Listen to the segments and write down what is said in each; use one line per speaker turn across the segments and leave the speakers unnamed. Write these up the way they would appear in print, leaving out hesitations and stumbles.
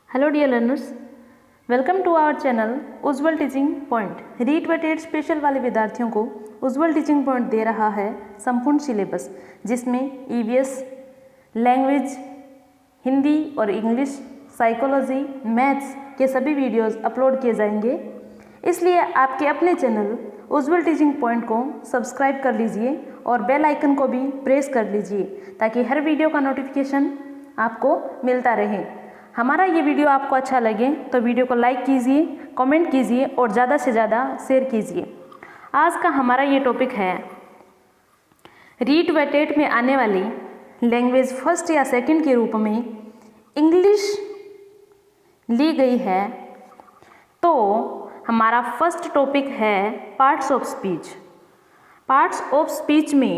Hello dear learners, welcome to our channel Ujjwal teaching point. REET व TET special वाले विद्यार्थियों को उज्ज्वल टीचिंग पॉइंट दे रहा है संपूर्ण सिलेबस, जिसमें ईवीएस, लैंग्वेज, हिंदी और इंग्लिश, साइकोलॉजी, मैथ्स के सभी वीडियोस अपलोड किए जाएंगे। इसलिए आपके अपने चैनल उज्ज्वल टीचिंग पॉइंट को सब्सक्राइब कर लीजिए और बेल आइकन को भी प्रेस कर लीजिए ताकि हर वीडियो का नोटिफिकेशन आपको मिलता रहे। हमारा ये वीडियो आपको अच्छा लगे तो वीडियो को लाइक कीजिए, कमेंट कीजिए और ज़्यादा से ज़्यादा शेयर कीजिए। आज का हमारा ये टॉपिक है रीट व टेट में आने वाली लैंग्वेज फर्स्ट या सेकंड के रूप में इंग्लिश ली गई है। तो हमारा फर्स्ट टॉपिक है parts of speech. Parts of speech में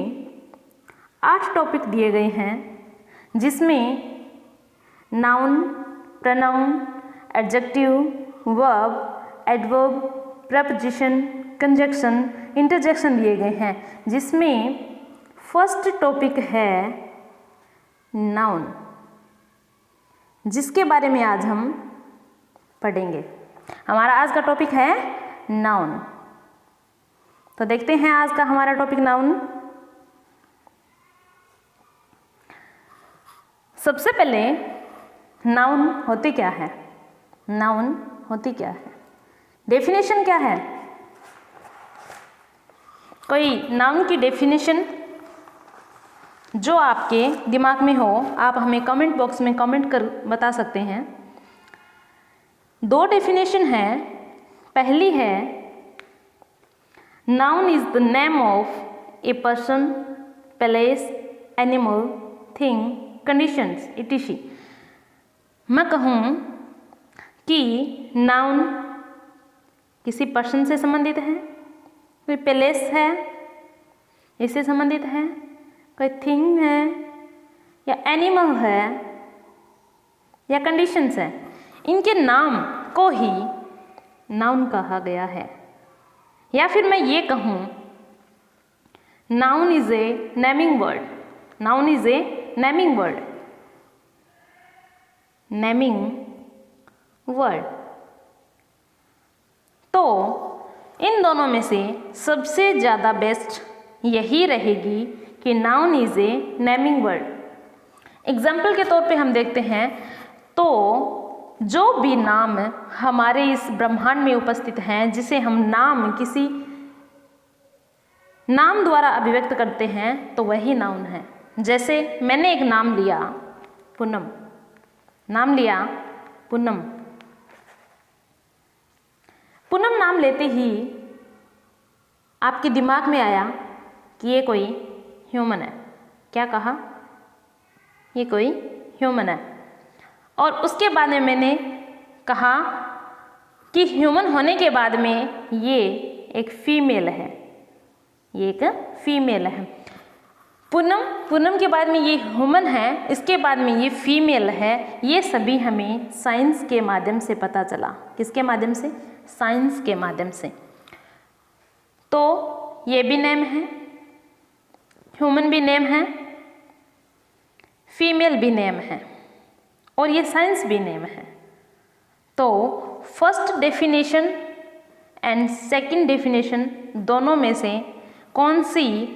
8 टॉपिक दिए गए हैं, जिसमें noun, pronoun, adjective, verb, adverb, preposition, conjunction, interjection दिए गए हैं, जिसमें फर्स्ट टॉपिक है नाउन, जिसके बारे में आज हम पढ़ेंगे। हमारा आज का टॉपिक है नाउन। तो देखते हैं आज का हमारा टॉपिक नाउन। सबसे पहले नाउन होती क्या है? नाउन होती क्या है? डेफिनेशन क्या है? कोई नाउन की डेफिनेशन जो आपके दिमाग में हो, आप हमें कमेंट बॉक्स में कमेंट कर बता सकते हैं। 2 डेफिनेशन है। पहली है noun is the name of a person, place, animal, thing, conditions etc। मैं कहूँ कि नाउन किसी पर्सन से संबंधित है, कोई प्लेस है इससे संबंधित है, कोई थिंग है या एनिमल है या कंडीशंस है, इनके नाम को ही नाउन कहा गया है। या फिर मैं ये कहूँ noun is a naming word. Noun is a naming word. Naming word. तो इन दोनों में से सबसे ज़्यादा बेस्ट यही रहेगी कि noun is a naming word. Example के तौर पे हम देखते हैं तो जो भी नाम हमारे इस ब्रह्मांड में उपस्थित हैं, जिसे हम नाम किसी नाम द्वारा अभिव्यक्त करते हैं, तो वही नाउन है। जैसे मैंने एक नाम लिया पूनम, नाम लिया पूनम। पूनम नाम लेते ही आपके दिमाग में आया कि ये कोई ह्यूमन है। क्या कहा? ये कोई ह्यूमन है। और उसके बाद में मैंने कहा कि ह्यूमन होने के बाद में ये एक फीमेल है, ये एक फीमेल है। पूनम के बाद में ये ह्यूमन है, इसके बाद में ये फीमेल है। ये सभी हमें साइंस के माध्यम से पता चला। किसके माध्यम से? साइंस के माध्यम से। तो ये भी नेम है, ह्यूमन भी नेम है, फीमेल भी नेम है और ये साइंस भी नेम है। तो first definition and second definition दोनों में से कौन सी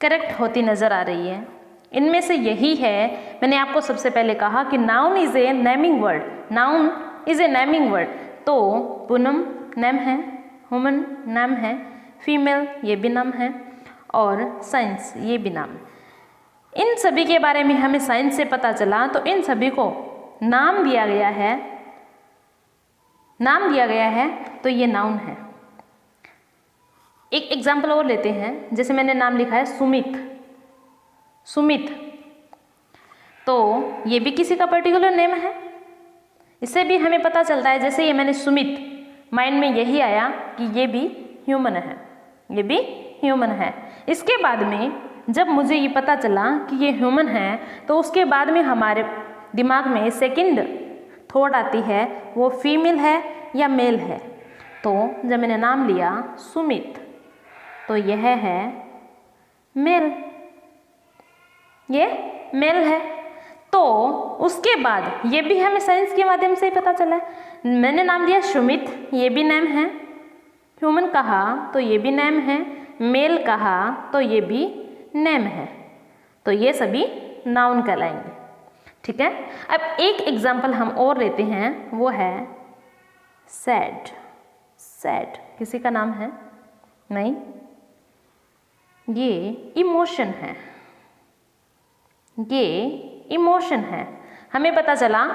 करेक्ट होती नज़र आ रही है? इनमें से यही है। मैंने आपको सबसे पहले कहा कि noun is a naming word. Noun is a naming word. तो पूनम नेम है, ह्यूमन नाम है, फीमेल ये भी नाम है और साइंस ये भी नाम। इन सभी के बारे में हमें साइंस से पता चला, तो इन सभी को नाम दिया गया है। नाम दिया गया है तो ये नाउन है। एक एग्जाम्पल और लेते हैं। जैसे मैंने नाम लिखा है सुमित। सुमित, तो ये भी किसी का पर्टिकुलर नेम है। इससे भी हमें पता चलता है, जैसे ये मैंने सुमित, माइंड में यही आया कि ये भी ह्यूमन है, ये भी ह्यूमन है। इसके बाद में जब मुझे ये पता चला कि ये ह्यूमन है, तो उसके बाद में हमारे दिमाग में सेकंड थॉट आती है, वो फीमेल है या मेल है। तो जब मैंने नाम लिया सुमित, तो यह है मेल, ये मेल है। तो उसके बाद ये भी हमें साइंस के माध्यम से ही पता चला है। मैंने नाम दिया सुमित, ये भी नेम है। ह्यूमन कहा तो ये भी नेम है। मेल कहा तो ये भी नेम है। तो ये सभी नाउन कहलाएंगे। ठीक है। अब एक एग्जाम्पल हम और लेते हैं, वो है सैड। सैड किसी का नाम है? नहीं, ये इमोशन है। ये इमोशन है। हमें पता चला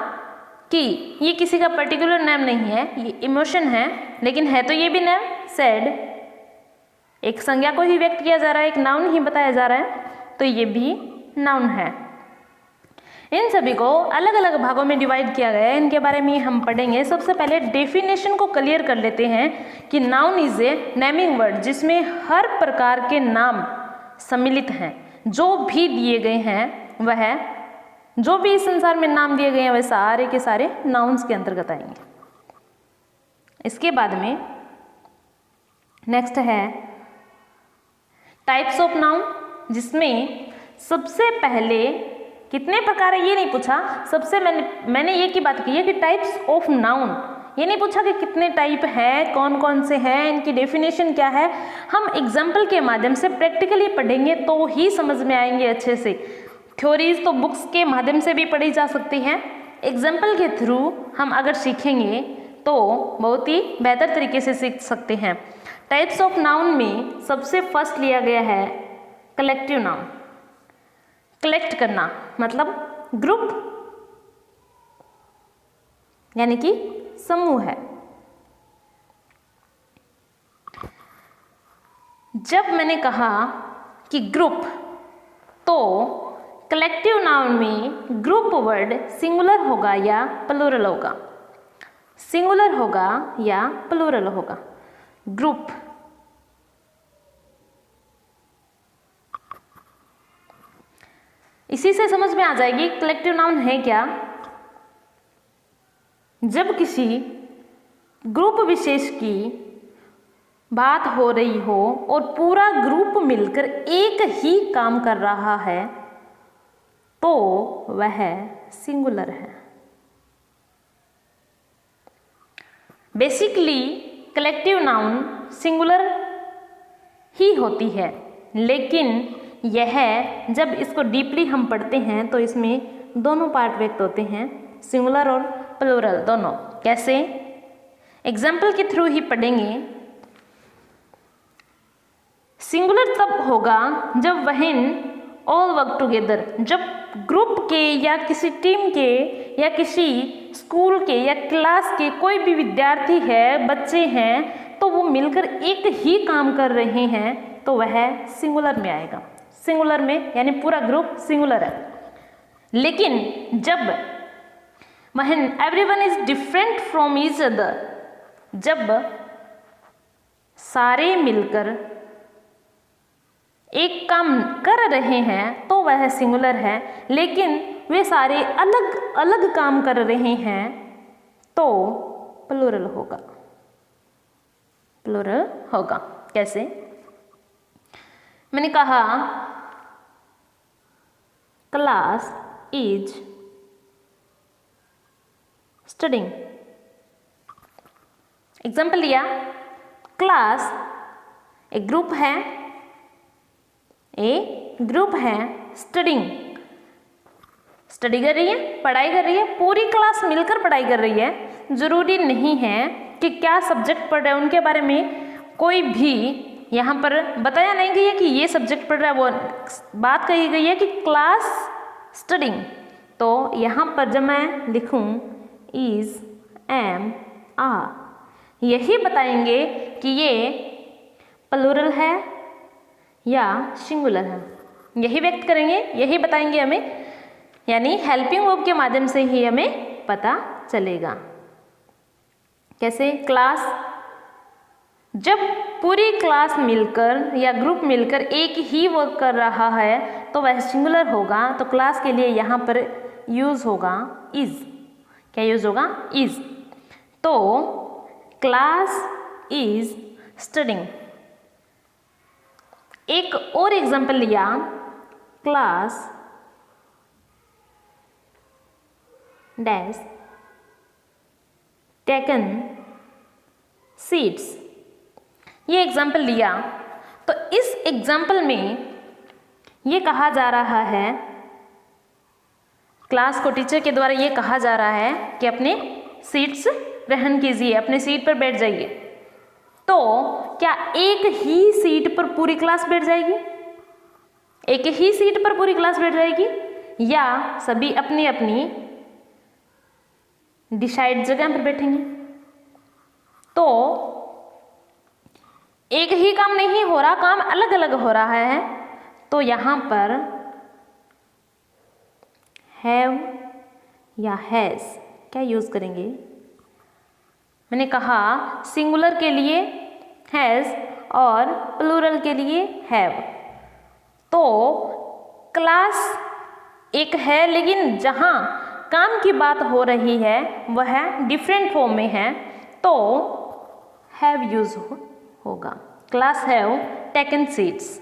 कि ये किसी का पर्टिकुलर नेम नहीं है, ये इमोशन है, लेकिन है तो ये भी नेम सैड। एक संज्ञा को ही व्यक्त किया जा रहा है, एक नाउन ही बताया जा रहा है, तो ये भी नाउन है। इन सभी को अलग अलग भागों में डिवाइड किया गया है, इनके बारे में हम पढ़ेंगे। सबसे पहले डेफिनेशन को क्लियर कर लेते हैं कि noun is a naming word, जिसमें हर प्रकार के नाम सम्मिलित हैं। जो भी दिए गए हैं वह, जो भी इस संसार में नाम दिए गए हैं वह सारे के सारे नाउन्स के अंतर्गत आएंगे। इसके बाद में नेक्स्ट है टाइप्स ऑफ नाउन, जिसमें सबसे पहले कितने प्रकार है ये नहीं पूछा, सबसे मैंने ये की बात की है कि टाइप्स ऑफ नाउन, ये नहीं पूछा कि कितने टाइप है, कौन कौन से हैं, इनकी डेफिनेशन क्या है। हम एग्जाम्पल के माध्यम से प्रैक्टिकली पढ़ेंगे तो ही समझ में आएंगे अच्छे से। थ्योरीज तो बुक्स के माध्यम से भी पढ़ी जा सकती हैं, एग्जाम्पल के थ्रू हम अगर सीखेंगे तो बहुत ही बेहतर तरीके से सीख सकते हैं। टाइप्स ऑफ नाउन में सबसे फर्स्ट लिया गया है कलेक्टिव नाउन। कलेक्ट करना मतलब ग्रुप, यानी कि समूह है। जब मैंने कहा कि ग्रुप, तो कलेक्टिव नाउन में ग्रुप वर्ड सिंगुलर होगा या प्लूरल होगा? सिंगुलर होगा या प्लूरल होगा? ग्रुप। इसी से समझ में आ जाएगी कलेक्टिव नाउन है क्या। जब किसी ग्रुप विशेष की बात हो रही हो और पूरा ग्रुप मिलकर एक ही काम कर रहा है तो वह सिंगुलर है। बेसिकली कलेक्टिव नाउन सिंगुलर ही होती है, लेकिन यह जब इसको डीपली हम पढ़ते हैं तो इसमें दोनों पार्ट व्यक्त होते हैं, सिंगुलर और प्लूरल दोनों। कैसे? एग्जाम्पल के थ्रू ही पढ़ेंगे। सिंगुलर तब होगा जब व्हेन ऑल वर्क टुगेदर, जब ग्रुप के या किसी टीम के या किसी स्कूल के या क्लास के कोई भी विद्यार्थी है, बच्चे हैं, तो वो मिलकर एक ही काम कर रहे हैं तो वह सिंगुलर में आएगा। सिंगुलर में यानी पूरा ग्रुप सिंगुलर है। लेकिन जब when everyone is different from each other, जब सारे मिलकर एक काम कर रहे हैं तो वह सिंगुलर है, लेकिन वे सारे अलग अलग काम कर रहे हैं तो प्लूरल होगा। प्लूरल होगा। कैसे? मैंने कहा क्लास इज स्टडिंग। एग्जाम्पल लिया, क्लास एक ग्रुप है, स्टडिंग, स्टडी कर रही है, पढ़ाई कर रही है, पूरी क्लास मिलकर पढ़ाई कर रही है। जरूरी नहीं है कि क्या सब्जेक्ट पढ़ रहे हैं उनके बारे में कोई भी यहाँ पर बताया नहीं गया कि ये सब्जेक्ट पढ़ रहा है, वो बात कही गई है कि क्लास स्टडिंग। तो यहाँ पर जब मैं लिखूँ इज, एम, आर, यही बताएंगे कि ये प्लूरल है या सिंगुलर है, यही व्यक्त करेंगे, यही बताएंगे हमें, यानी हेल्पिंग वर्ब के माध्यम से ही हमें पता चलेगा। कैसे? क्लास, जब पूरी क्लास मिलकर या ग्रुप मिलकर एक ही वर्क कर रहा है तो वह सिंगुलर होगा। तो क्लास के लिए यहाँ पर यूज होगा इज। क्या यूज होगा? इज। तो क्लास इज स्टडिंग। एक और एग्जाम्पल लिया, क्लास डैश टेकन सीट्स। ये एग्जाम्पल लिया तो इस एग्जाम्पल में ये कहा जा रहा है, क्लास को टीचर के द्वारा ये कहा जा रहा है कि अपने सीट्स ग्रहण कीजिए, अपने सीट पर बैठ जाइए। तो क्या एक ही सीट पर पूरी क्लास बैठ जाएगी? एक ही सीट पर पूरी क्लास बैठ जाएगी या सभी अपनी अपनी डिसाइड जगह पर बैठेंगे? तो एक ही काम नहीं हो रहा, काम अलग अलग हो रहा है। तो यहां पर हैव या हैज क्या यूज करेंगे? मैंने कहा सिंगुलर के लिए हैज और प्लूरल के लिए हैव। तो क्लास एक है, लेकिन जहां काम की बात हो रही है वह डिफरेंट फॉर्म में है, तो हैव यूज होगा। Class have taken seats.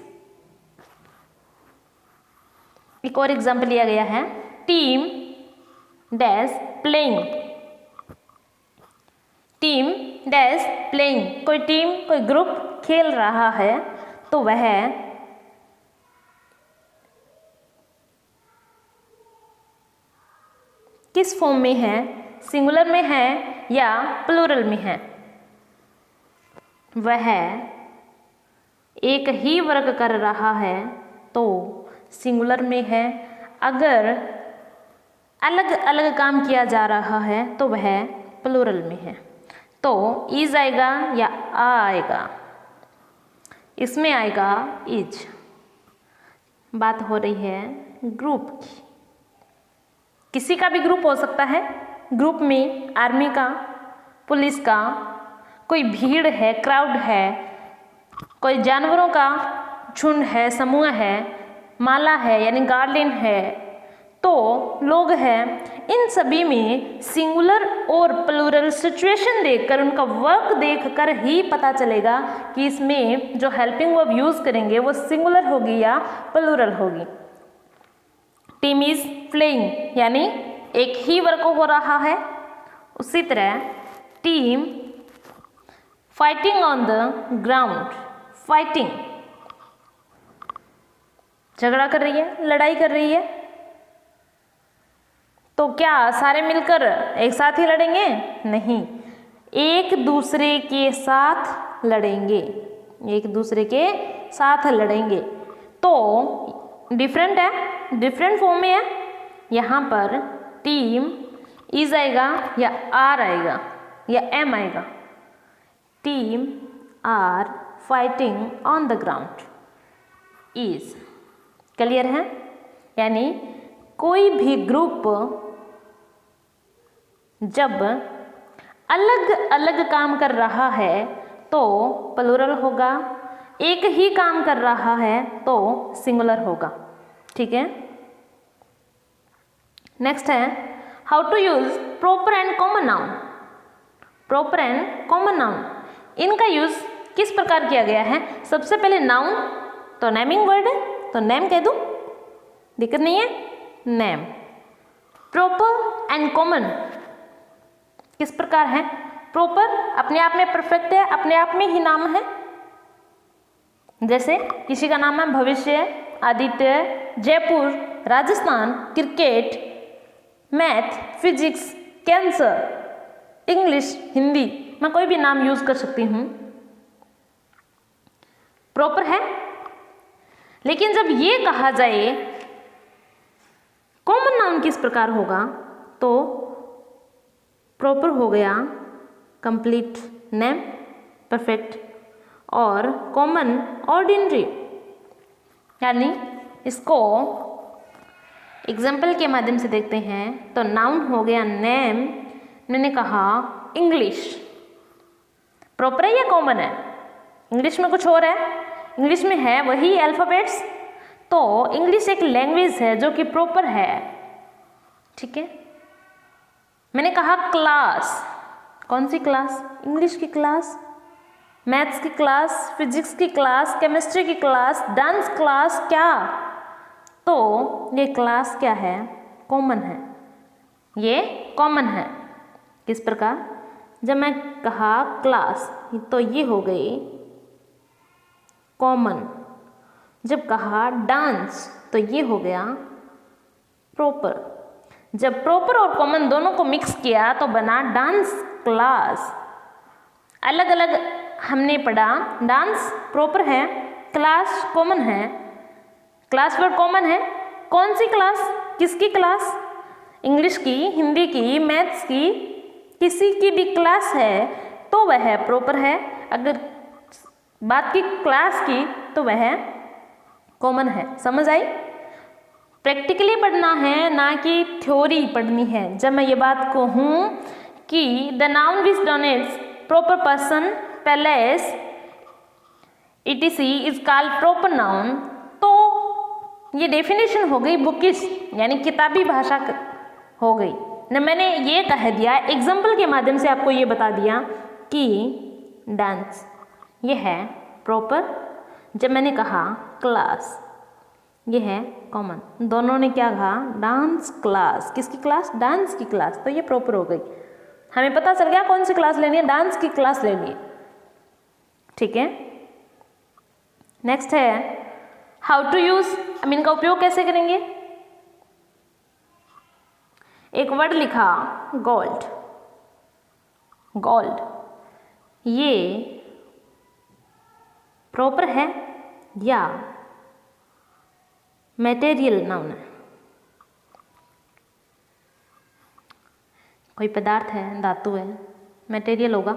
एक और एग्जाम्पल लिया गया है, team dash playing. Team dash playing, कोई टीम कोई ग्रुप खेल रहा है तो वह किस फॉर्म में है? सिंगुलर में है या प्लूरल में है? वह एक ही वर्क कर रहा है तो सिंगुलर में है। अगर अलग अलग काम किया जा रहा है तो वह प्लूरल में है। तो इज आएगा या आ आएगा? इसमें आएगा इज। बात हो रही है ग्रुप की। किसी का भी ग्रुप हो सकता है। ग्रुप में आर्मी का, पुलिस का, कोई भीड़ है, क्राउड है, कोई जानवरों का झुंड है, समूह है, माला है यानी गार्डन है, तो लोग हैं। इन सभी में सिंगुलर और प्लूरल सिचुएशन देखकर, उनका वर्क देखकर ही पता चलेगा कि इसमें जो हेल्पिंग वर्ब यूज करेंगे वो सिंगुलर होगी या प्लूरल होगी। टीम इज प्लेइंग यानी एक ही वर्क हो रहा है। उसी तरह team fighting on the ground, fighting झगड़ा कर रही है, लड़ाई कर रही है। तो क्या सारे मिलकर एक साथ ही लड़ेंगे? नहीं, एक दूसरे के साथ लड़ेंगे, एक दूसरे के साथ लड़ेंगे। तो डिफरेंट है, डिफरेंट फॉर्म में है। यहाँ पर टीम इज आएगा या आर आएगा या एम आएगा? Team are fighting on the ground, is. Clear है? यानी कोई भी ग्रुप जब अलग अलग काम कर रहा है तो प्लूरल होगा, एक ही काम कर रहा है तो सिंगुलर होगा। ठीक है। नेक्स्ट है how to use proper and common noun. Proper and common noun, इनका यूज किस प्रकार किया गया है? सबसे पहले नाउन तो नेमिंग वर्ड है तो नेम कह दूं, दिक्कत नहीं है, नेम। प्रॉपर एंड कॉमन किस प्रकार है? प्रॉपर अपने आप में परफेक्ट है, अपने आप में ही नाम है। जैसे किसी का नाम है भविष्य, Aditya, Jaipur, Rajasthan, cricket, math, physics, cancer, English, Hindi, मैं कोई भी नाम यूज कर सकती हूँ, प्रॉपर है। लेकिन जब ये कहा जाए कॉमन नाउन किस प्रकार होगा, तो प्रॉपर हो गया कंप्लीट नेम, परफेक्ट, और कॉमन ऑर्डिनरी। यानी इसको एग्जाम्पल के माध्यम से देखते हैं तो नाउन हो गया नेम, मैंने कहा इंग्लिश, प्रॉपर है या कॉमन है? इंग्लिश में कुछ और है, इंग्लिश में है वही अल्फाबेट्स, तो इंग्लिश एक लैंग्वेज है जो कि प्रॉपर है। ठीक है। मैंने कहा क्लास, कौन सी क्लास? इंग्लिश की क्लास, मैथ्स की क्लास, फिजिक्स की क्लास, केमिस्ट्री की क्लास, डांस क्लास, क्या? तो ये क्लास क्या है? कॉमन है, ये कॉमन है। किस प्रकार? जब मैं कहा क्लास तो ये हो गई कॉमन। जब कहा डांस तो ये हो गया प्रॉपर। जब प्रॉपर और कॉमन दोनों को मिक्स किया तो बना डांस क्लास। अलग अलग हमने पढ़ा, डांस प्रॉपर है, क्लास कॉमन है। क्लास वर्ड कॉमन है, कौन सी क्लास, किसकी क्लास? इंग्लिश की, हिंदी की, मैथ्स की, किसी की भी क्लास है तो वह प्रॉपर है। अगर बात की क्लास की तो वह कॉमन है। समझ आई? प्रैक्टिकली पढ़ना है, ना कि थ्योरी पढ़नी है। जब मैं ये बात कहूँ कि the noun which denotes proper person place etc is called proper noun, तो ये डेफिनेशन हो गई बुकिश, यानी किताबी भाषा हो गई न। मैंने ये कह दिया, एग्जाम्पल के माध्यम से आपको ये बता दिया कि डांस ये है प्रॉपर। जब मैंने कहा क्लास ये है कॉमन। दोनों ने क्या कहा? Dance class. किसकी क्लास? डांस की क्लास। तो ये प्रॉपर हो गई। हमें पता चल गया कौन सी क्लास लेनी है, डांस की क्लास लेनी है। ठीक है। नेक्स्ट है हाउ टू यूज। अब इनका उपयोग कैसे करेंगे? एक वर्ड लिखा गोल्ड। गोल्ड ये प्रॉपर है या मटेरियल नाउन है? कोई पदार्थ है, धातु है, मटेरियल होगा,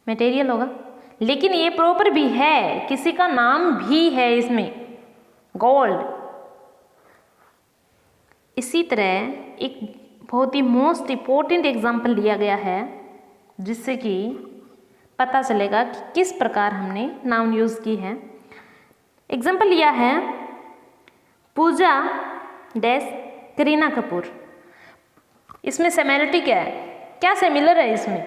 मटेरियल होगा। लेकिन ये प्रॉपर भी है, किसी का नाम भी है इसमें, गोल्ड। इसी तरह एक बहुत ही मोस्ट इम्पोर्टेंट एग्जाम्पल लिया गया है जिससे कि पता चलेगा कि किस प्रकार हमने नाउन यूज की है। एग्जाम्पल लिया है पूजा डैश करीना कपूर। इसमें सिमिलरिटी क्या है? क्या सिमिलर है इसमें?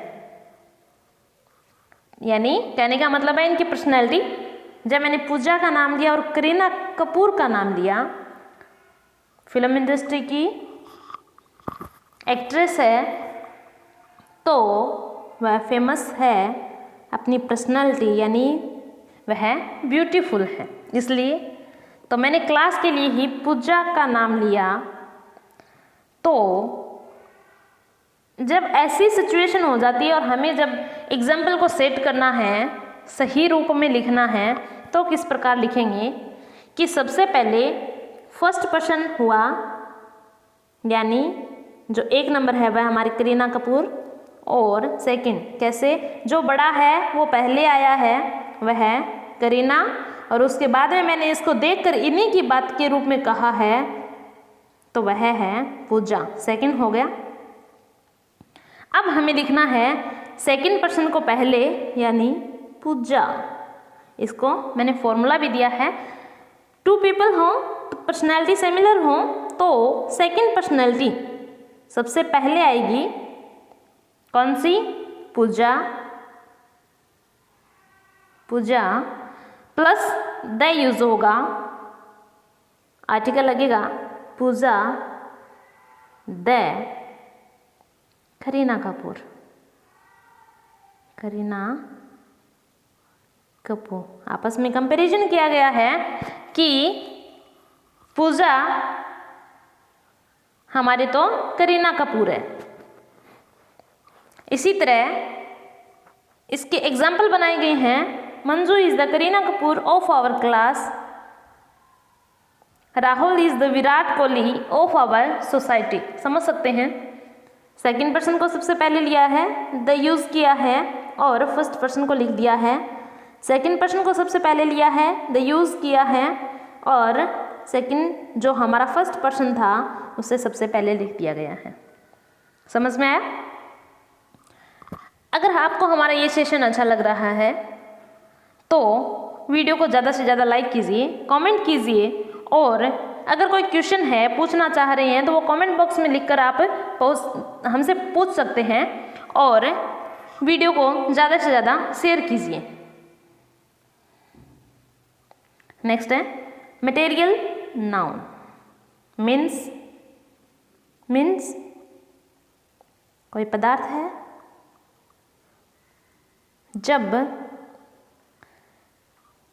यानी कहने का मतलब है इनकी पर्सनैलिटी। जब मैंने पूजा का नाम लिया और करीना कपूर का नाम लिया, फिल्म इंडस्ट्री की एक्ट्रेस है, तो वह फेमस है अपनी पर्सनैलिटी, यानी वह ब्यूटीफुल है। इसलिए तो मैंने क्लास के लिए ही पूजा का नाम लिया। तो जब ऐसी सिचुएशन हो जाती है और हमें जब एग्जाम्पल को सेट करना है, सही रूप में लिखना है, तो किस प्रकार लिखेंगे कि सबसे पहले फर्स्ट पर्सन हुआ, यानी जो एक नंबर है वह हमारी करीना कपूर, और सेकंड कैसे, जो बड़ा है वो पहले आया है वह करीना, और उसके बाद में मैंने इसको देखकर इन्हीं की बात के रूप में कहा है तो वह है पूजा, सेकंड हो गया। अब हमें लिखना है सेकंड पर्सन को पहले, यानी पूजा। इसको मैंने फॉर्मूला भी दिया है, टू पीपल हो तो पर्सनैलिटी सिमिलर हो तो सेकंड पर्सनैलिटी सबसे पहले आएगी। कौन सी? पूजा। पूजा प्लस द यूज होगा, आर्टिकल लगेगा पूजा द करीना कपूर। करीना कपूर आपस में कंपैरिजन किया गया है कि पूजा हमारे तो करीना कपूर है। इसी तरह इसके एग्जाम्पल बनाए गए हैं। Manju is the Kareena Kapoor of our class, Rahul is the Virat Kohli of our society. समझ सकते हैं, सेकंड पर्सन को सबसे पहले लिया है, द यूज किया है और फर्स्ट पर्सन को लिख दिया है। सेकंड पर्सन को सबसे पहले लिया है, द यूज किया है और सेकंड जो हमारा फर्स्ट पर्सन था उसे सबसे पहले लिख दिया गया है। समझ में आया? अगर आपको हमारा ये सेशन अच्छा लग रहा है तो वीडियो को ज़्यादा से ज़्यादा लाइक कीजिए, कमेंट कीजिए, और अगर कोई क्वेश्चन है पूछना चाह रहे हैं तो वो कमेंट बॉक्स में लिखकर आप हमसे पूछ सकते हैं, और वीडियो को ज़्यादा से ज़्यादा शेयर कीजिए। नेक्स्ट है मटेरियल नाउन। मीन्स कोई पदार्थ है। जब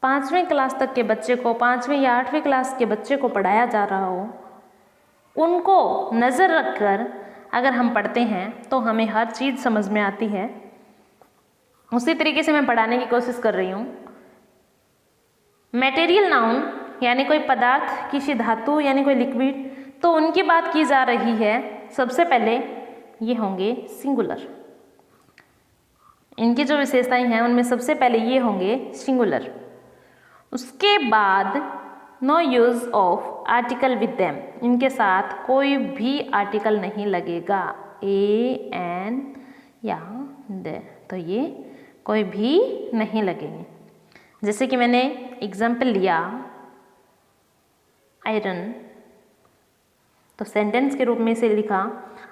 5वीं क्लास तक के बच्चे को, 5वीं या 8वीं क्लास के बच्चे को पढ़ाया जा रहा हो, उनको नज़र रखकर अगर हम पढ़ते हैं तो हमें हर चीज़ समझ में आती है। उसी तरीके से मैं पढ़ाने की कोशिश कर रही हूँ। मटेरियल नाउन यानी कोई पदार्थ, किसी धातु यानी कोई लिक्विड, तो उनकी बात की जा रही है। सबसे पहले ये होंगे सिंगुलर। इनकी जो विशेषताएं हैं उनमें सबसे पहले ये होंगे सिंगुलर। उसके बाद no use of article with them, इनके साथ कोई भी आर्टिकल नहीं लगेगा, ए एन या द, तो ये कोई भी नहीं लगेंगे। जैसे कि मैंने एग्जाम्पल लिया आयरन, तो सेंटेंस के रूप में इसे लिखा,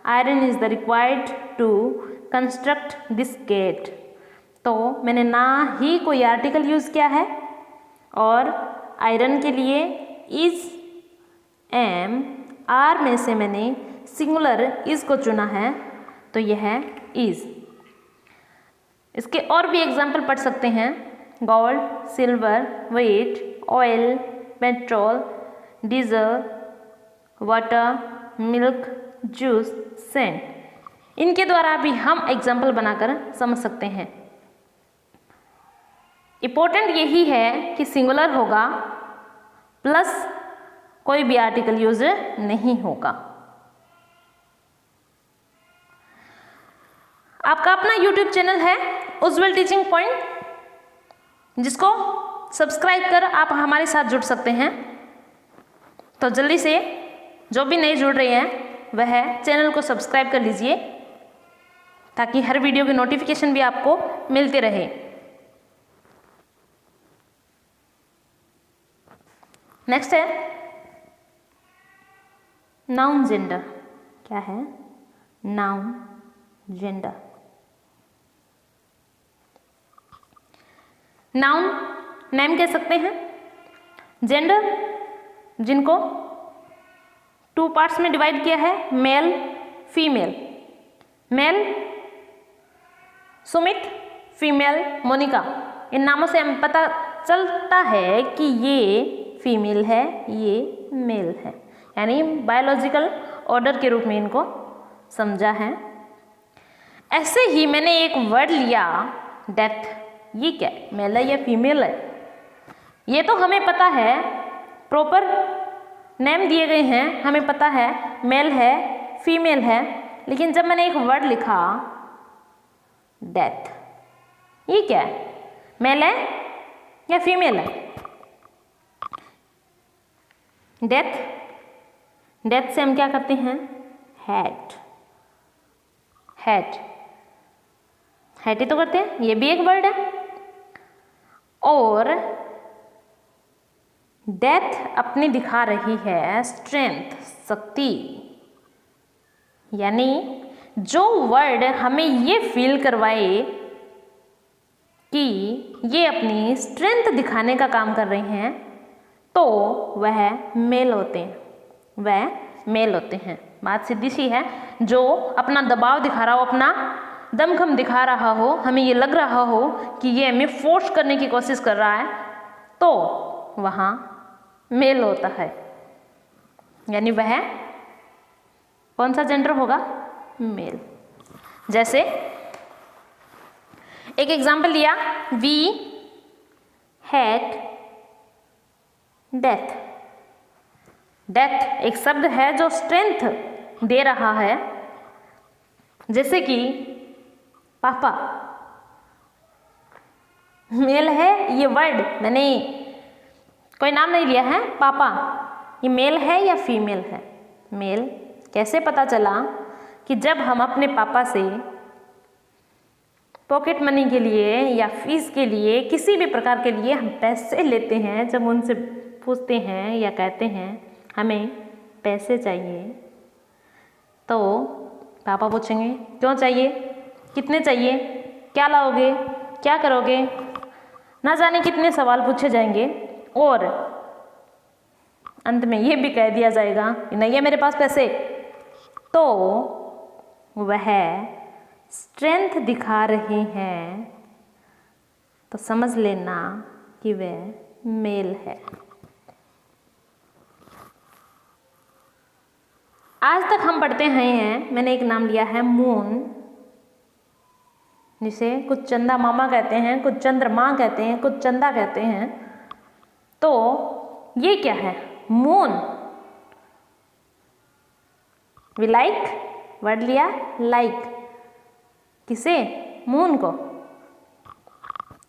iron is the required to construct this gate. तो मैंने ना ही कोई आर्टिकल यूज़ किया है और आयरन के लिए इज, एम, आर में से मैंने सिंगुलर इज को चुना है, तो यह है इज। इसके और भी एग्जाम्पल पढ़ सकते हैं, gold, silver, wheat, oil, petrol, diesel, water, milk, juice, scent. इनके द्वारा भी हम एग्जाम्पल बनाकर समझ सकते हैं। इम्पोर्टेंट यही है कि सिंगुलर होगा प्लस कोई भी आर्टिकल यूज नहीं होगा। आपका अपना YouTube चैनल है उज्ज्वल टीचिंग पॉइंट, जिसको सब्सक्राइब कर आप हमारे साथ जुड़ सकते हैं। तो जल्दी से जो भी नए जुड़ रहे हैं वह चैनल को सब्सक्राइब कर लीजिए, ताकि हर वीडियो की नोटिफिकेशन भी आपको मिलते रहे। नेक्स्ट है नाउन जेंडर। क्या है नाउन जेंडर? नाउन नेम कह सकते हैं, जेंडर जिनको 2 पार्ट्स में डिवाइड किया है, male female. Male Sumit, female Monika. इन नामों से हमें पता चलता है कि ये फीमेल है, ये मेल है, यानी बायोलॉजिकल ऑर्डर के रूप में इनको समझा है। ऐसे ही मैंने एक वर्ड लिया डेथ, ये क्या है, मेल है या फीमेल है? ये तो हमें पता है, प्रॉपर नेम दिए गए हैं, हमें पता है मेल है फीमेल है। लेकिन जब मैंने एक वर्ड लिखा डेथ, ये क्या है, मेल है या फीमेल है? डेथ, डेथ से हम क्या करते हैं, हैट, हैट, हैट ही तो करते हैं, ये भी एक वर्ड है। और डेथ अपनी दिखा रही है स्ट्रेंथ, शक्ति, यानी जो वर्ड हमें ये फील करवाए कि ये अपनी स्ट्रेंथ दिखाने का काम कर रही हैं, तो वह मेल होते हैं, वह मेल होते हैं। बात सीधी सी है, जो अपना दबाव दिखा रहा हो, अपना दमखम दिखा रहा हो, हमें ये लग रहा हो कि ये हमें फोर्स करने की कोशिश कर रहा है, तो वहाँ मेल होता है, यानी वह कौन सा जेंडर होगा, मेल। जैसे एक एग्जाम्पल लिया, वी हैड डेथ। डेथ एक शब्द है जो स्ट्रेंथ दे रहा है, जैसे कि पापा, मेल है ये वर्ड, मैंने कोई नाम नहीं लिया है, पापा, ये मेल है या फीमेल है? मेल। कैसे पता चला कि जब हम अपने पापा से पॉकेट मनी के लिए या फीस के लिए, किसी भी प्रकार के लिए हम पैसे लेते हैं, जब उनसे पूछते हैं या कहते हैं हमें पैसे चाहिए, तो पापा पूछेंगे क्यों चाहिए, कितने चाहिए, क्या लाओगे, क्या करोगे, ना जाने कितने सवाल पूछे जाएंगे, और अंत में ये भी कह दिया जाएगा कि नहीं है मेरे पास पैसे। तो वह स्ट्रेंथ दिखा रहे हैं तो समझ लेना कि वह मेल है। आज तक हम पढ़ते हैं, मैंने एक नाम लिया है मून, जिसे कुछ चंदा मामा कहते हैं, कुछ चंद्रमा कहते हैं, कुछ चंदा कहते हैं। तो ये क्या है? मून। वी लाइक वर्ड लिया, लाइक किसे? मून को।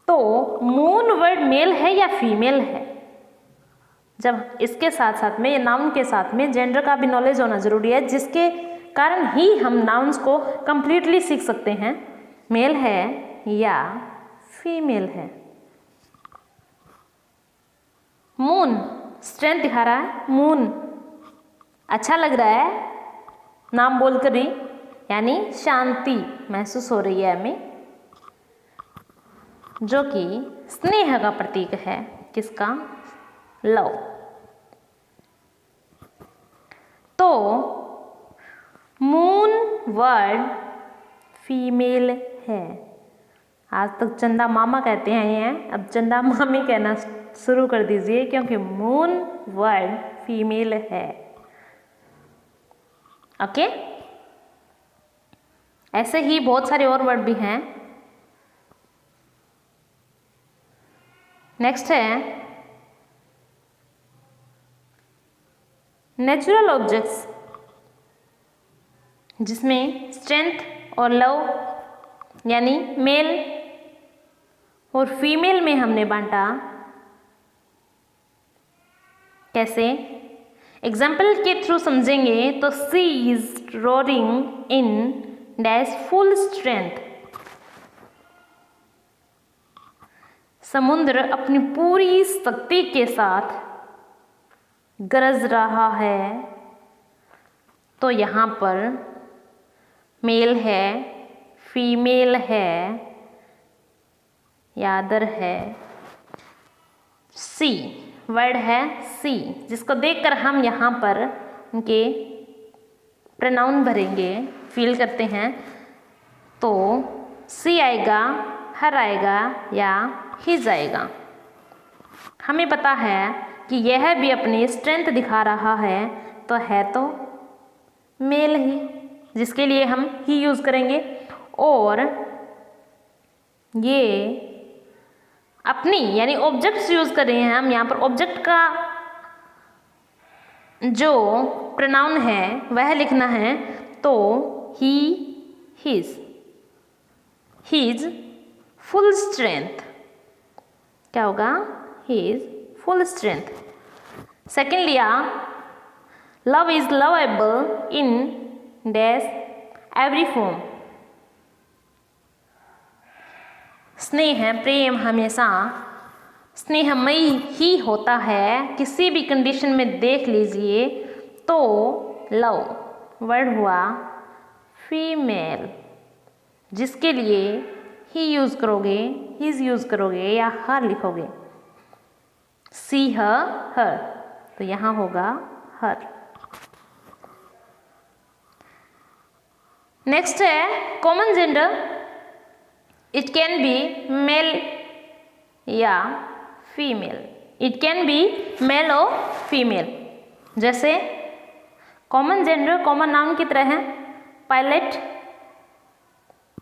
तो मून वर्ड मेल है या फीमेल है? जब इसके साथ साथ में, ये नाउन के साथ में जेंडर का भी नॉलेज होना जरूरी है, जिसके कारण ही हम नाउन्स को कंप्लीटली सीख सकते हैं। मेल है या फीमेल है? मून स्ट्रेंथ दिखा रहा है, मून अच्छा लग रहा है नाम बोलकर ही, यानी शांति महसूस हो रही है हमें, जो कि स्नेह का प्रतीक है। किसका? लव। तो मून वर्ड फीमेल है। आज तक चंदा मामा कहते हैं ये, अब चंदा मामी कहना शुरू कर दीजिए, क्योंकि मून वर्ड फीमेल है। ओके? ऐसे ही बहुत सारे और वर्ड भी हैं। नेक्स्ट है नेचुरल ऑब्जेक्ट्स, जिसमें स्ट्रेंथ और लव यानी मेल और फीमेल में हमने बांटा। कैसे? एग्जाम्पल के थ्रू समझेंगे तो sea is roaring in dash full strength. समुद्र अपनी पूरी शक्ति के साथ गरज रहा है। तो यहाँ पर मेल है, फीमेल है या अदर है? सी वर्ड है, सी, जिसको देखकर हम यहाँ पर उनके प्रोनाउन भरेंगे, फील करते हैं। तो सी आएगा, हर आएगा या हिज आएगा। हमें पता है कि यह भी अपनी स्ट्रेंथ दिखा रहा है, तो है तो मेल ही, जिसके लिए हम ही यूज़ करेंगे। और ये अपनी यानी ऑब्जेक्ट्स यूज़ कर रहे हैं हम यहाँ पर। ऑब्जेक्ट का जो प्रोनाउन है वह लिखना है, तो ही, हिज, हिज फुल स्ट्रेंथ। क्या होगा? His full strength. सेकेंड लिया, love is lovable in dash every form. स्नेह, प्रेम हमेशा स्नेहमयी ही होता है, किसी भी कंडीशन में देख लीजिए। तो लव वर्ड हुआ फीमेल, जिसके लिए ही यूज़ करोगे, हिज यूज़ करोगे या हर लिखोगे। सी हर, तो यहाँ होगा हर। नेक्स्ट है common gender, it can be male या female. It can be male और फीमेल। जैसे कॉमन जेंडर कॉमन नाउन की तरह है। पायलट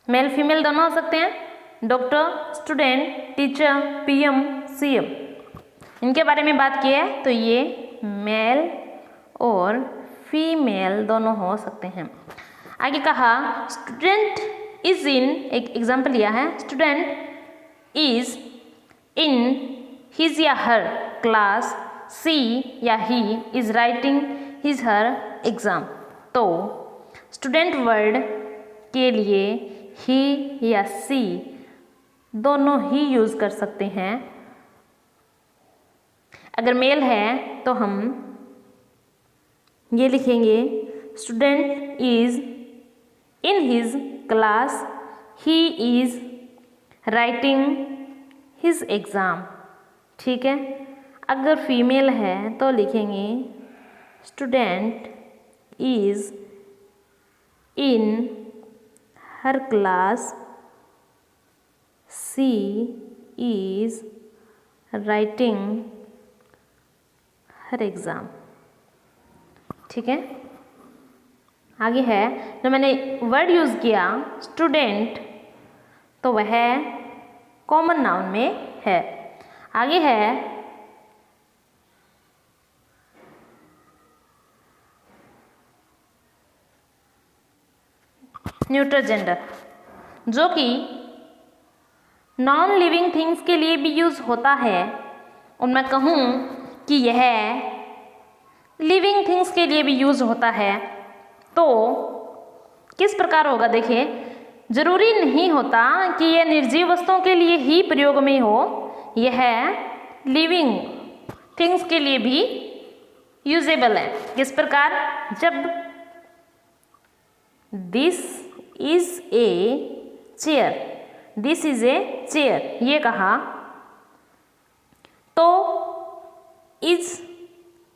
मेल फीमेल दोनों हो सकते हैं। Doctor, student, teacher, PM, CM, इनके बारे में बात की है तो ये मेल और फीमेल दोनों हो सकते हैं। आगे कहा स्टूडेंट इज इन, एक एग्जाम्पल लिया है, स्टूडेंट इज इन हिज या हर क्लास, सी या he is writing his her exam. तो स्टूडेंट वर्ड के लिए ही या सी दोनों ही यूज़ कर सकते हैं। अगर मेल है तो हम ये लिखेंगे student is in his class, he is writing his exam. ठीक है। अगर फीमेल है तो लिखेंगे student is in her class she is writing her exam। ठीक है, आगे है जो मैंने वर्ड यूज़ किया स्टूडेंट, तो वह कॉमन नाउन में है। आगे है न्यूट्रल जेंडर, जो कि नॉन लिविंग थिंग्स के लिए भी यूज़ होता है। और मैं कहूँ कि यह लिविंग थिंग्स के लिए भी यूज़ होता है, तो किस प्रकार होगा देखिए। जरूरी नहीं होता कि यह निर्जीव वस्तुओं के लिए ही प्रयोग में हो, यह लिविंग थिंग्स के लिए भी यूजेबल है। किस प्रकार, जब this is a chair, this is a chair ये कहा, तो इज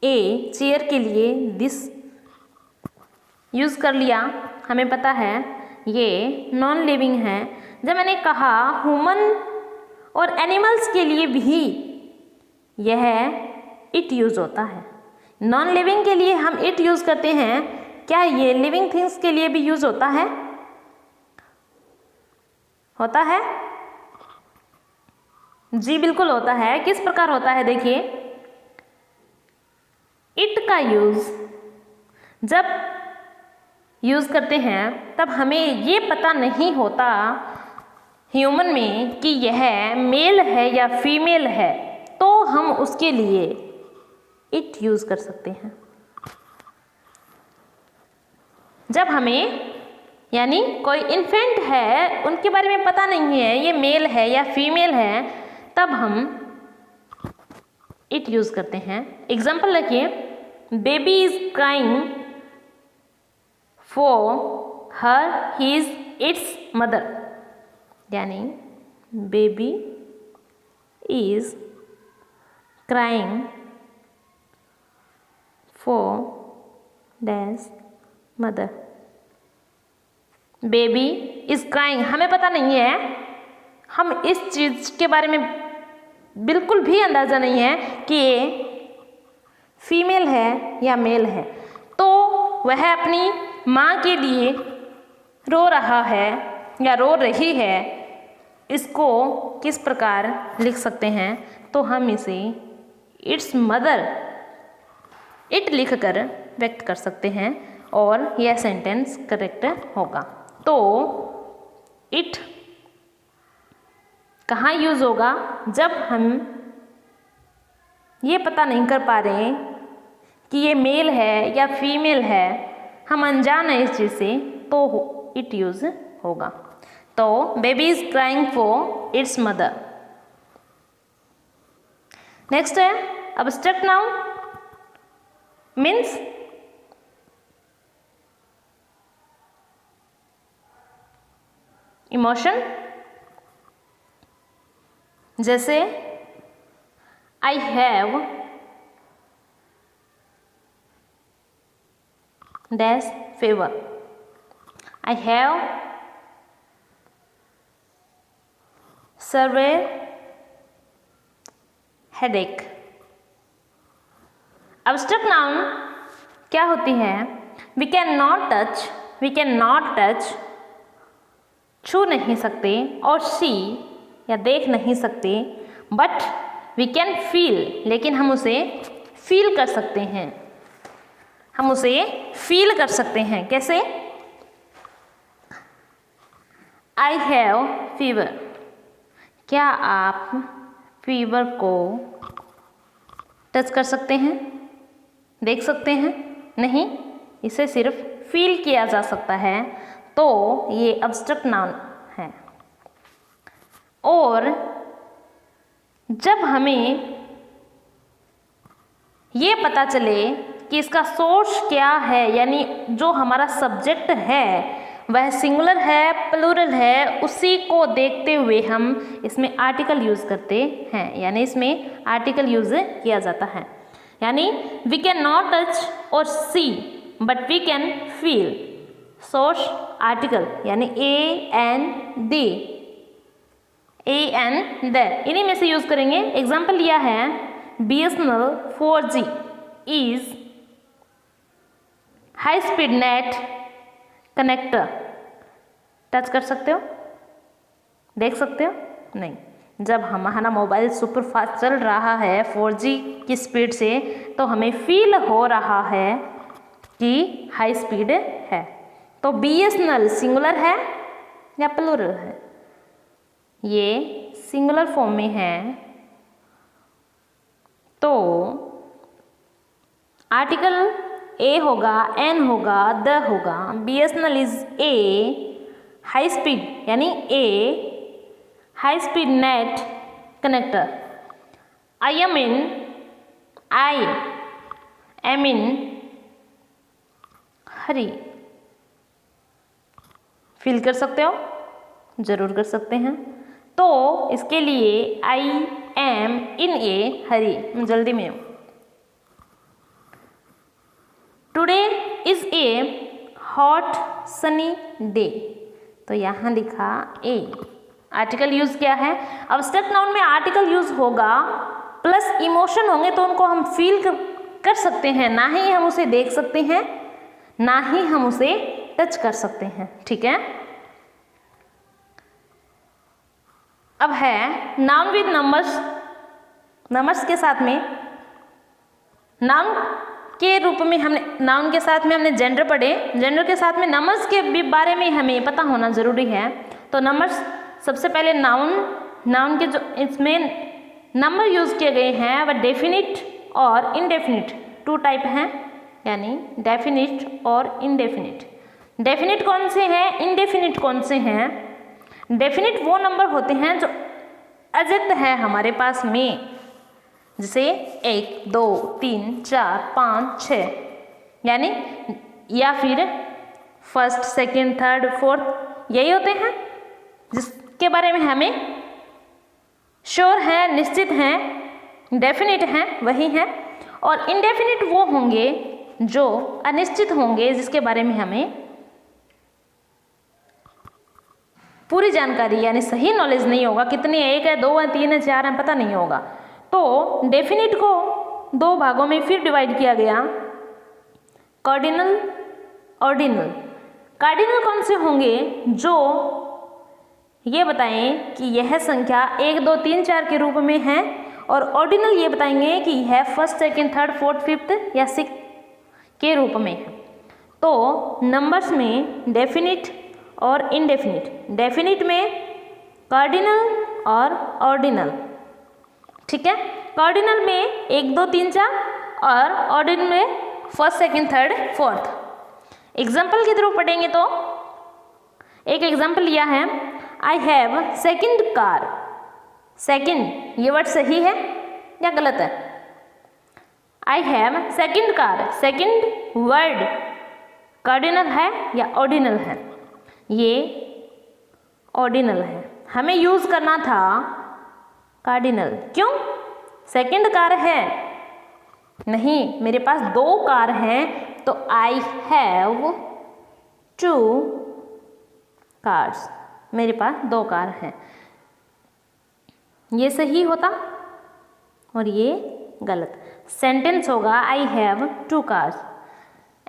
ए चेयर के लिए दिस यूज़ कर लिया। हमें पता है ये नॉन लिविंग है। जब मैंने कहा ह्यूमन और एनिमल्स के लिए भी यह इट यूज़ होता है। नॉन लिविंग के लिए हम इट यूज़ करते हैं, क्या ये लिविंग थिंग्स के लिए भी यूज़ होता है? होता है जी, बिल्कुल होता है। किस प्रकार होता है देखिए, इट का यूज़ जब यूज़ करते हैं तब हमें ये पता नहीं होता ह्यूमन में कि यह मेल है या फीमेल है, तो हम उसके लिए इट यूज़ कर सकते हैं। जब हमें यानी कोई इन्फेंट है, उनके बारे में पता नहीं है ये मेल है या फीमेल है, तब हम इट यूज़ करते हैं। एग्जाम्पल रखिए, baby is crying for her his its mother, यानी baby is crying for dash mother. Baby is crying, हमें पता नहीं है, हम इस चीज़ के बारे में बिल्कुल भी अंदाज़ा नहीं है कि ये फीमेल है या मेल है, तो वह अपनी माँ के लिए रो रहा है या रो रही है। इसको किस प्रकार लिख सकते हैं, तो हम इसे इट्स मदर इट लिखकर व्यक्त कर सकते हैं और यह सेंटेंस करेक्ट होगा। तो इट कहाँ यूज़ होगा, जब हम ये पता नहीं कर पा रहे कि ये मेल है या फीमेल है, हम अनजान है इस चीज़ से, तो इट यूज़ होगा। तो baby is crying for its mother. Next है अब्स्ट्रैक्ट नाउन, मीन्स इमोशन। जैसे I have dash favour, I have survey headache. Abstract noun क्या होती है, वी कैन नॉट टच छू नहीं सकते और सी या देख नहीं सकते, बट वी कैन फील, लेकिन हम उसे फील कर सकते हैं। हम उसे फील कर सकते हैं कैसे, आई हैव फीवर, क्या आप फीवर को टच कर सकते हैं, देख सकते हैं? नहीं, इसे सिर्फ फील किया जा सकता है, तो ये अब्स्ट्रैक्ट नाउन है। और जब हमें ये पता चले कि इसका सोर्स क्या है, यानी जो हमारा सब्जेक्ट है वह सिंगुलर है प्लूरल है, उसी को देखते हुए हम इसमें आर्टिकल यूज़ करते हैं, यानी इसमें आर्टिकल यूज़ किया जाता है। यानी वी कैन नॉट टच और see but we can feel, source article यानी a an the, a an the, इन्हीं में से यूज करेंगे। एग्जाम्पल लिया है BSNL 4G is high speed net connector. Touch कर सकते हो, देख सकते हो? नहीं। जब हमारा मोबाइल सुपर फास्ट चल रहा है 4G की स्पीड से, तो हमें फील हो रहा है कि हाई स्पीड है। तो BSNL सिंगुलर है या प्लूरल है? ये सिंगुलर फॉर्म में है, तो आर्टिकल ए होगा, एन होगा, द होगा। BSNL is a high speed यानी a high speed net connector. I am in hurry. Feel कर सकते हो? जरूर कर सकते हैं। तो इसके लिए आई एम इन ए हरी, मैं जल्दी में हूँ। Today is a hot sunny day, तो यहाँ लिखा ए। आर्टिकल यूज किया है। अब्स्ट्रैक्ट नाउन में आर्टिकल यूज होगा प्लस इमोशन होंगे, तो उनको हम फील कर सकते हैं, ना ही हम उसे देख सकते हैं, ना ही हम उसे टच कर सकते हैं। ठीक है। अब है नाउन विद नंबर्स। नंबर्स के साथ में, नाउन के रूप में हमने, नाउन के साथ में हमने जेंडर पढ़े, जेंडर के साथ में नंबर्स के भी बारे में हमें पता होना जरूरी है। तो नंबर्स, सबसे पहले नाउन के जो इसमें नंबर यूज किए गए हैं वह डेफिनिट और इनडेफिनिट, टू टाइप हैं, यानी डेफिनिट और इनडेफिनिट। डेफिनिट कौन से हैं, इनडेफिनिट कौन से हैं? डेफिनिट वो नंबर होते हैं जो एग्जैक्ट है हमारे पास में, जैसे 1, 2, 3, 4, 5, 6, यानी या फिर फर्स्ट, सेकंड, थर्ड, फोर्थ, यही होते हैं जिसके बारे में हमें श्योर है, निश्चित हैं, डेफिनिट हैं, वही हैं। और इनडेफिनिट वो होंगे जो अनिश्चित होंगे, जिसके बारे में हमें पूरी जानकारी यानी सही नॉलेज नहीं होगा, कितने 1 है, 2 है, 3 है, 4 है, पता नहीं होगा। तो डेफिनिट को 2 भागों में फिर डिवाइड किया गया, कार्डिनल, ऑर्डिनल। कार्डिनल कौन से होंगे? जो ये बताएं कि यह संख्या 1, 2, 3, 4 के रूप में है, और ऑर्डिनल ये बताएंगे कि यह first, second, third, fourth, fifth या सिक्स के रूप में है। तो नंबर्स में डेफिनिट और इनडेफिनिट, डेफिनिट में कार्डिनल और ऑर्डिनल। ठीक है। कार्डिनल में 1, 2, 3, 4 और ऑर्डिनल में first, second, third, fourth. Example के थ्रू पढ़ेंगे तो एक एग्जाम्पल लिया है, I have second car. Second ये वर्ड सही है या गलत है? I have second car, second word cardinal है या ऑर्डिनल है? ये ऑर्डिनल है, हमें यूज करना था कार्डिनल। क्यों? सेकंड कार है, नहीं, मेरे पास 2 कार हैं, तो आई हैव 2 कार्स, मेरे पास 2 कार हैं। ये सही होता और ये गलत। सेंटेंस होगा आई हैव 2 कार्स।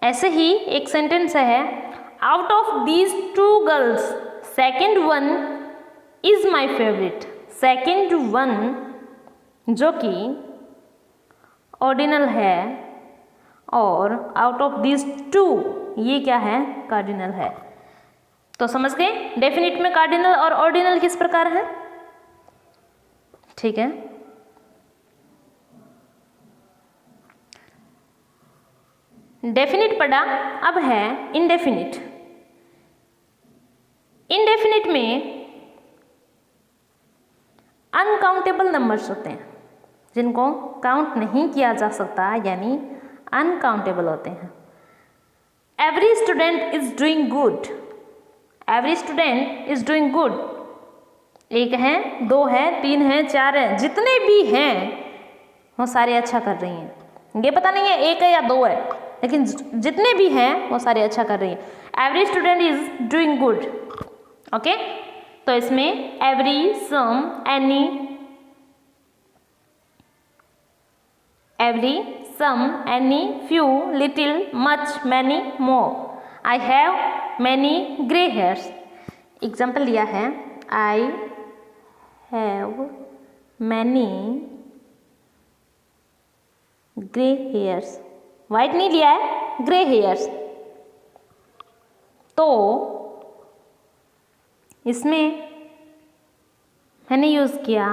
ऐसे ही एक सेंटेंस है, out of these 2 girls second one is my favourite. Second one जो कि ऑर्डिनल है, और आउट ऑफ दीज 2 ये क्या है? कार्डिनल है। तो समझ गए डेफिनिट में कार्डिनल और ऑर्डिनल किस प्रकार है? ठीक है। डेफिनिट पढ़ा, अब है इनडेफिनिट। इनडेफिनिट में अनकाउंटेबल नंबर्स होते हैं जिनको काउंट नहीं किया जा सकता, यानी अनकाउंटेबल होते हैं। Every student is doing good. Every student is doing good, 1 है, 2 है, 3 है, 4 है, जितने भी हैं वो सारे अच्छा कर रही हैं। ये पता नहीं है 1 है या 2 है, लेकिन जितने भी हैं वो सारे अच्छा कर रही हैं। Every student is doing good. Okay, तो इसमें every, some, any, every, some, any, few, little, much, many, more. I have many gray hairs. Example लिया है I have many gray hairs. White नहीं लिया है, ग्रे हेयर्स। तो इसमें मैंने यूज़ किया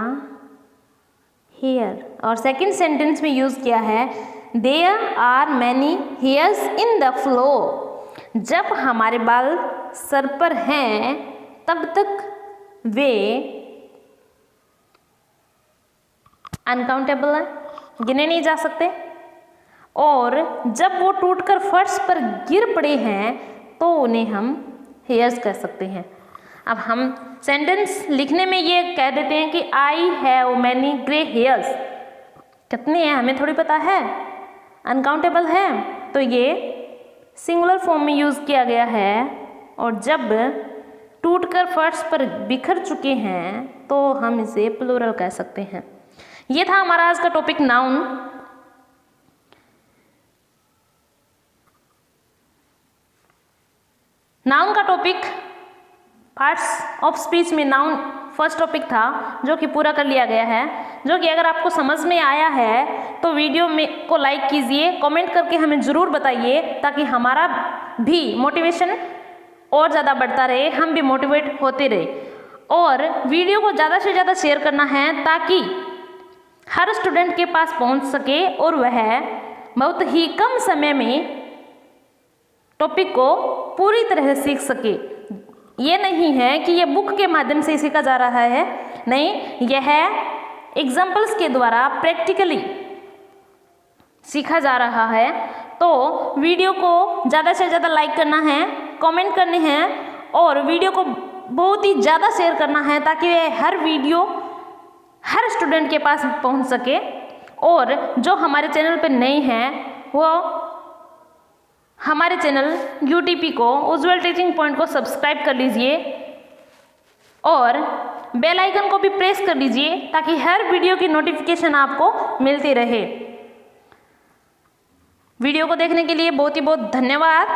हेयर, और सेकंड सेंटेंस में यूज़ किया है there are many hairs in the floor. जब हमारे बाल सर पर हैं तब तक वे अनकाउंटेबल हैं, गिने नहीं जा सकते, और जब वो टूटकर फर्श पर गिर पड़े हैं तो उन्हें हम हेयर्स कह सकते हैं। अब हम सेंटेंस लिखने में ये कह देते हैं कि I have many grey hairs. कितने हैं हमें थोड़ी पता है, अनकाउंटेबल है, तो ये सिंगुलर फॉर्म में यूज़ किया गया है। और जब टूटकर फर्श पर बिखर चुके हैं तो हम इसे प्लूरल कह सकते हैं। ये था हमारा आज का टॉपिक नाउन। नाउन का टॉपिक पार्ट्स ऑफ स्पीच में नाउन फर्स्ट टॉपिक था जो कि पूरा कर लिया गया है, जो कि अगर आपको समझ में आया है तो वीडियो में को लाइक कीजिए, कमेंट करके हमें ज़रूर बताइए ताकि हमारा भी मोटिवेशन और ज़्यादा बढ़ता रहे, हम भी मोटिवेट होते रहे। और वीडियो को ज़्यादा से ज़्यादा शेयर करना है ताकि हर स्टूडेंट के पास पहुंच सके और वह बहुत ही कम समय में टॉपिक को पूरी तरह सीख सके। ये नहीं है कि ये बुक के माध्यम से सीखा जा रहा है, नहीं, यह एग्जाम्पल्स के द्वारा प्रैक्टिकली सीखा जा रहा है। तो वीडियो को ज़्यादा से ज़्यादा लाइक करना है, कमेंट करने हैं और वीडियो को बहुत ही ज़्यादा शेयर करना है ताकि हर वीडियो हर स्टूडेंट के पास पहुंच सके। और जो हमारे चैनल पर नए हैं वो हमारे चैनल यूटीपी को उज्ज्वल टीचिंग पॉइंट को सब्सक्राइब कर लीजिए और बेल आइकन को भी प्रेस कर लीजिए ताकि हर वीडियो की नोटिफिकेशन आपको मिलती रहे। वीडियो को देखने के लिए बहुत ही बहुत धन्यवाद।